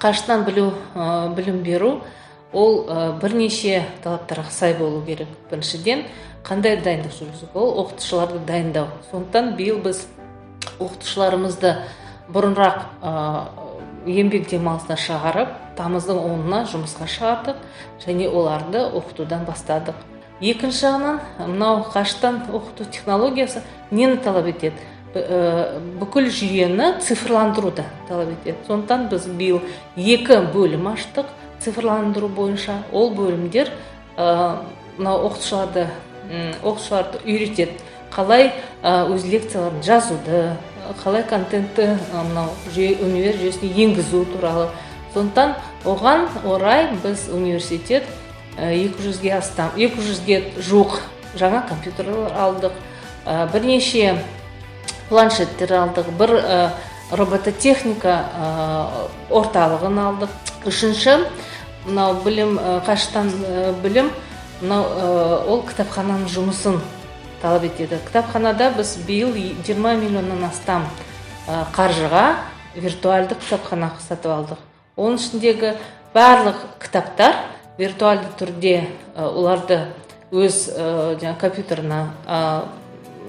қашықтан білім беру ол бірнеше талаптарға сай болу керек. Біріншіден, қандай дайындық жүргізу? Ол оқытушыларды дайындау. Сондықтан биыл біз оқытушыларымызды бұрынырақ еңбек демалысына шығарып, тамыздың 10-ына жұмысқа шығардық және оларды оқытудан бастадық. Екінші жағынан, мынау қашықтан оқыту технологиясы нені талап етеді? Бүкіл жүйені цифрландыруды талап етеді. Сондықтан біз биыл 2 бөлім аштық цифрландыру бойынша. Ол бөлімдер мынау оқытушыларды үйретеді. Қалай өз лекцияларын жазуды, қалай контентті мынау универ жүйесіне енгізу туралы. Сондықтан оған орай біз университет 200-ге жуық жаңа компьютерлер алдық, бірнеше планшеттер алдық, бір робототехника орталығын алдық. Үшінші, мынау білім, қашықтан білім, ол кітапхананың жұмысын талап етеді. Кітапханада біз биыл 20 миллионнан астам қаржыға виртуалды кітапхана сатып алдық. Оның ішіндегі барлық кітаптар виртуалды түрде оларды өз компьютерына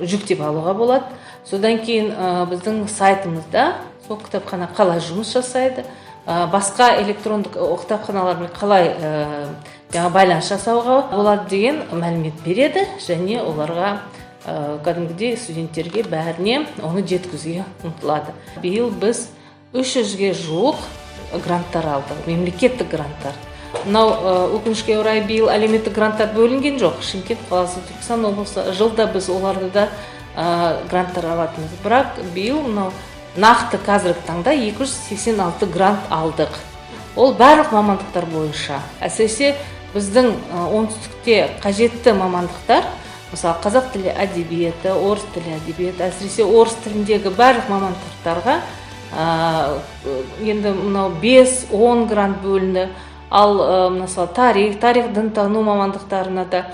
жүктеп алуға болады. Содан кейін біздің сайтымызда сол кітапхана қалай жұмыс жасайды, басқа электрондық кітапханалармен қалай байланыс жасауға болады деген мәлімет береді және оларға кәдімгідей студенттерге бәріне оны жеткізуге ұмтылады. Биыл біз 300-ге жуық гранттар алдық, мемлекеттік гранттар. Мынау өкінішке орай биыл әлеуметтік гранттар бөлінген жоқ. Шымкент қаласы, Түркістан облысы жылда біз оларды да гранттар алатынбыз. Бірақ биыл мынау нақты қазіргі таңда 286 грант алдық. Ол барлық мамандықтар бойынша. Әсіресе біздің оңтүстікте қажетті мамандықтар, мысалы қазақ тілі әдебиеті, орыс тілі әдебиеті, әсіресе орыс тіліндегі барлық мамандықтарға енді мынау 5-10 грант бөлінді. Ал мысалы тарих, дінтану мамандықтарына да,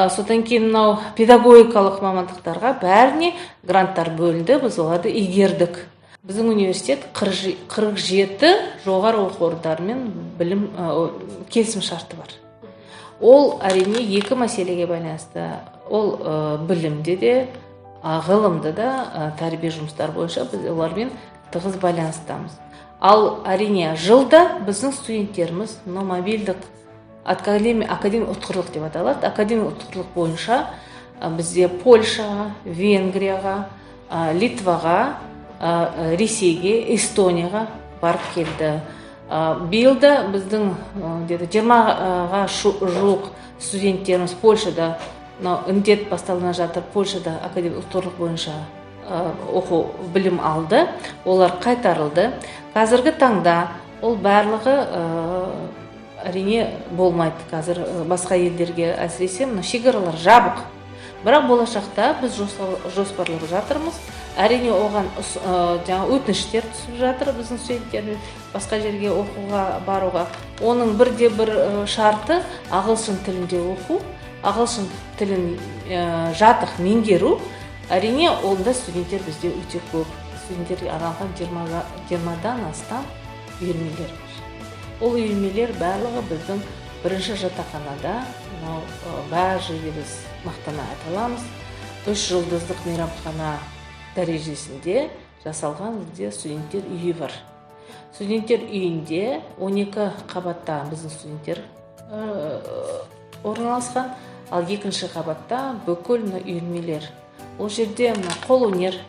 содан кейін мынау педагогикалық мамандықтарға бәріне гранттар бөлінді, біз оларды игердік. Біздің университет 47 жоғары оқу орындарымен білім келісім шарты бар. Ол әрине 2 мәселеге байланысты. Ол білімде де, ғылымда да, тәрбие жұмыстар бойынша біз олармен тығыз байланыстамыз. Ал әрине жылда біздің студенттеріміз мобильдік академия ұтқырлық деп аталады. Академия ұтқырлық бойынша бізде Польшаға, Венгрияға, Литваға, Ресейге, Эстонияға барып келді. Биылда біздің 20-ға жуық студенттеріміз Польшада, індет басталына жатыр, Польшада академия ұтқырлық бойынша оқу білім алды, олар қайтарылды. Қазіргі таңда ол барлығы әрине болмайды. Қазір басқа елдерге әсіресе шекаралар жабық. Бірақ болашақта біз жоспарлап жатырмыз. Әрине оған өтініштер түсіп жатыр біздің студенттермен басқа жерге оқуға баруға. Оның бір шарты ағылшын тілінде оқу, ағылшын тілін жатық меңгеру. Әрине, онда студенттер бізде өте көп. Студенттерге арналған 20-дан астам үйірмелер бар. Ол үйірмелер барлығы біздің бірінші жатақханада, бәр жерде біз мақтана айта аламыз. 3 жұлдыздық мейрамхана дәрежесінде жасалған бізде студенттер үйі бар. Студенттер үйінде 12 қабатта біздің студенттер орналасқан, ал 2-ші қабатта бүкіл үйірмелер. Ол жерде қолөнер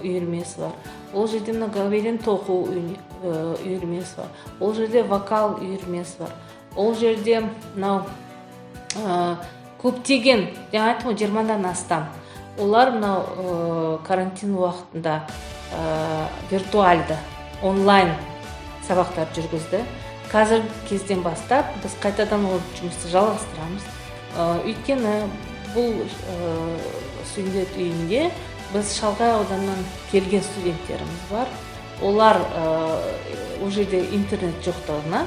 үйірмесі бар. Ол жерде гобелен тоқу үйірмесі бар. Ол жерде вокал үйірмесі бар. Ол жерде көптеген, жаңа айттым, 20-дан астам. Олар карантин уақытында виртуалды, онлайн сабақтар жүргізді. Қазір кезден бастап біз қайтадан ол жұмысты жалғастырамыз. Өйткені бұл студент үйінде біз шалғай ауданнан келген студенттеріміз бар. Олар ол жерде интернет жоқтығына,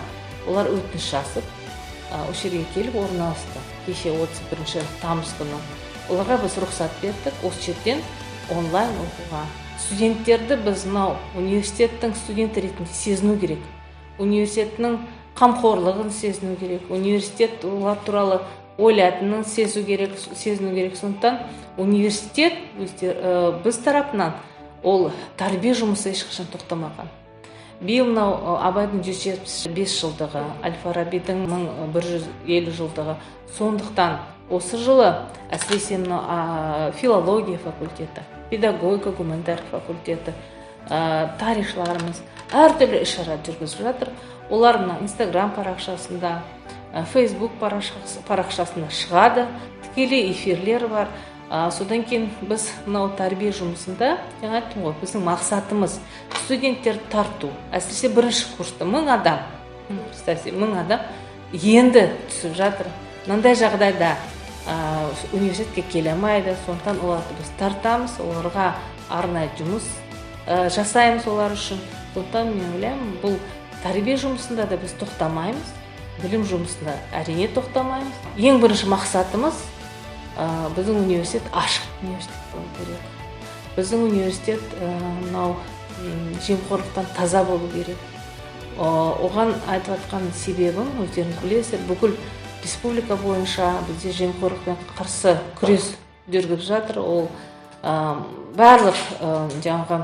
олар өтініш жазып, ол жерге келіп орналасты. Кеше 31 тамыз күні. Оларға біз рұқсат бердік, осы жерден онлайн оқуға. Студенттерді біз университеттің студенті ретінде сезіну керек. университетінің қамқорлығын сезіну керек, университет олар туралы ойлайтынын сезіну керек. Сондықтан университет біз тарапынан ол тәрбие жұмысы ешқашан тоқтамаған. Биыл мынау Абайдың 175 жылдығы, Әл-Фарабидің 1150 жылдығы. Сондықтан осы жылы әсіресе филология факультеті, педагогика гуманитарлық факультеті, тарихшыларымыз әртүрлі іс-шара жүргізіп жатыр. Олар Инстаграм парақшасында, Фейсбук парақшасында шығады, тікелей эфирлер бар. Содан кейін біз мынау тәрбие жұмысында, жаңа айттым ғой, біздің мақсатымыз студенттерді тарту. Әсіресе бірінші курста 1000 адам, представьте, 1000 адам енді түсіп жатыр. Мынандай жағдайда университетке келе алмайды, сондықтан оларды біз тартамыз, оларға арнайы жұмыс жасаймыз олар үшін. Сондықтан мен ойлаймын, бұл тәрбие жұмысында да біз тоқтамаймыз, білім жұмысында әрине тоқтамаймыз. Ең бірінші мақсатымыз біздің университет ашық университет болу керек. Біздің университет мынау жемқорлықтан таза болу керек. Оған айтып жатқан себебім, өздеріңіз білесіздер, бүкіл республика бойынша бізде жемқорлықпен қарсы күрес жүргізіп жатыр. Ол барлық жаңағы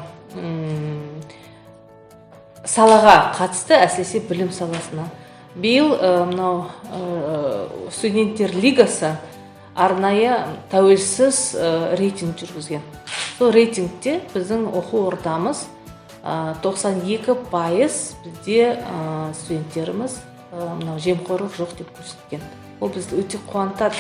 салаға қатысты, әсіресе білім саласына. Биыл мынау студенттер лигасы арнайы тәуелсіз рейтинг жүргізген. Сол рейтингте біздің оқу ордамыз 92% бізде студенттеріміз жемқорлық жоқ деп көрсеткен. Ол бізді өте қуантады.